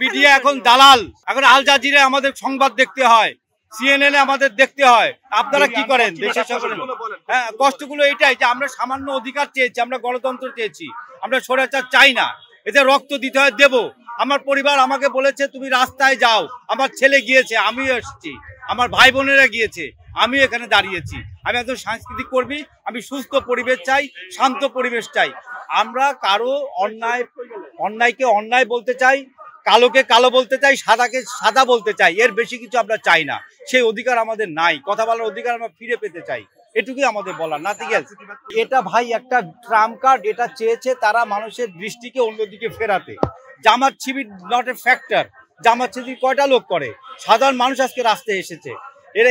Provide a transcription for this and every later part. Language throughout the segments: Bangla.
মিডিয়া এখন দালাল। এখন আল জাজিরা আমাদের সংবাদ দেখতে হয়, CNN আমাদের দেখতে হয়। আপনারা কি করেন? দেশের সকলে কষ্টগুলো এটাই যে আমরা সামান্য অধিকার চেয়েছি, আমরা গণতন্ত্র চেয়েছি, আমরা স্বৈরাচার চাই না। এতে রক্ত দিতে হয়, দেব। আমার পরিবার আমাকে বলেছে তুমি রাস্তায় যাও, আমার ছেলে গিয়েছে, আমিও এসেছি, আমার ভাই বোনেরা গিয়েছে, আমিও এখানে দাঁড়িয়েছি। আমি একজন সাংস্কৃতিক কর্মী, আমি সুস্থ পরিবেশ চাই, শান্ত পরিবেশ চাই। আমরা কারো অন্যায়কে অন্যায় বলতে চাই, কালোকে কালো বলতে চাই, সাদাকে সাদা বলতে চাই, এর বেশি কিছু আমরা চাই না। সেই অধিকার আমাদের নাই, কথা বলার অধিকার আমরা ফিরে পেতে চাই, এটুকুই আমাদের বলার, নাথিং এলস। এটা ভাই একটা ট্রাম্প কার্ড, এটা চেয়েছে তারা মানুষের দৃষ্টিকে অন্যদিকে ফেরাতে। Jamaat Shibir not a factor. Jamaat Shibir কয়টা লোক করে? সাধারণ মানুষ আজকে রাস্তায় এসেছে।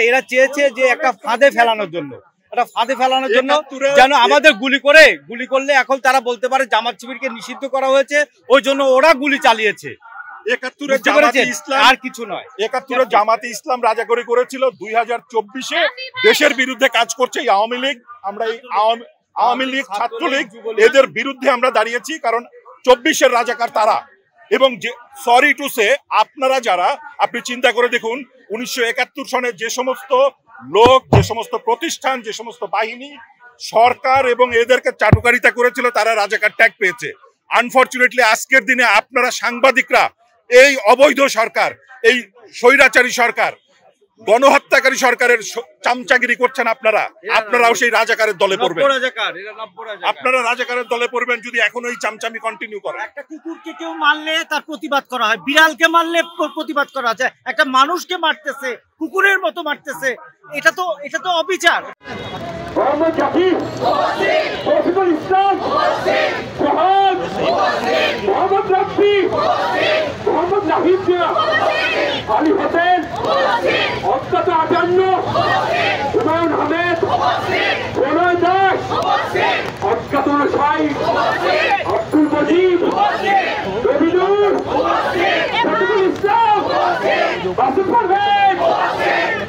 এরা চেয়েছে যে একটা ফাঁদে ফেলানোর জন্য, যেন আমাদের গুলি করলে এখন তারা বলতে পারে জামাত শিবিরকে নিষিদ্ধ করা হয়েছে, ওই জন্য ওরা গুলি চালিয়েছে। ৭১ জামাতে ইসলাম আর কিছু নয়। ৭১ জামাতে ইসলাম রাজাকারি করেছিল, 2024-এ দেশের বিরুদ্ধে কাজ করছে আওয়ামী লীগ। আমরা এই আওয়ামী লীগ, ছাত্রলীগ এদের বিরুদ্ধে আমরা দাঁড়িয়েছি, কারণ 24-এর রাজাকার তারা। এবং যে সরি টু সে, আপনারা যারা, আপনি চিন্তা করে দেখুন 1971 সনে যে সমস্ত লোক, যে সমস্ত প্রতিষ্ঠান, যে সমস্ত বাহিনী, সরকার এবং এদেরকে চাটুকারিতা করেছিল, তারা রাজাকার ট্যাগ পেয়েছে। আনফরচুনেটলি আজকের দিনে আপনারা সাংবাদিকরা এই অবৈধ সরকার, এই স্বৈরাচারী সরকার, গণহত্যাকারী সরকারের চামচাগিরি করছেন। আপনারাও সেই রাজাকারের দলে পড়বেন, আপনারা রাজাকারের দলে পড়বেন যদি এখন ওই চামচামি কন্টিনিউ করেন। একটা কুকুরকে কেউ মারলে তার প্রতিবাদ করা হয়, বিড়ালকে মারলে প্রতিবাদ করা যায়, একটা মানুষকে মারতেছে, কুকুরের মতো মারতেছে, এটা তো অবিচার। আলী হোসেন, অন্তত ৫৮, হুমায়ুন আহমেদ, প্রণয় দাস, অজ্ঞাত ৬০, আব্দুল মজিদ, রবিনুর, শফিকুল ইসলাম, বাসুদ পারভেজ,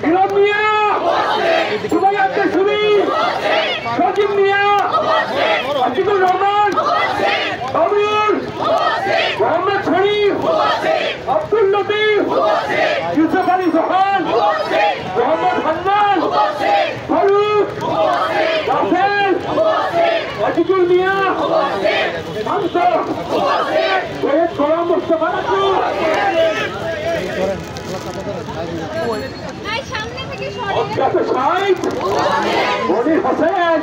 ইমাম মিয়া, সুমাইয়া আক্তার সুমি, সজীব মিয়া, আশিকুর রহমান, বাবুল, মোহাম্মদ শরীফ, আব্দুল লতিফ, ইউসুফ আলী সোহান, মোহাম্মদ হান্নান, ফারুক, রাসেল, আজিজুল মিয়া, শান্ত, সৈয়দ গোলাম মোস্তফা নাসির, অজ্ঞাত শাইখ, মনির হোসেন,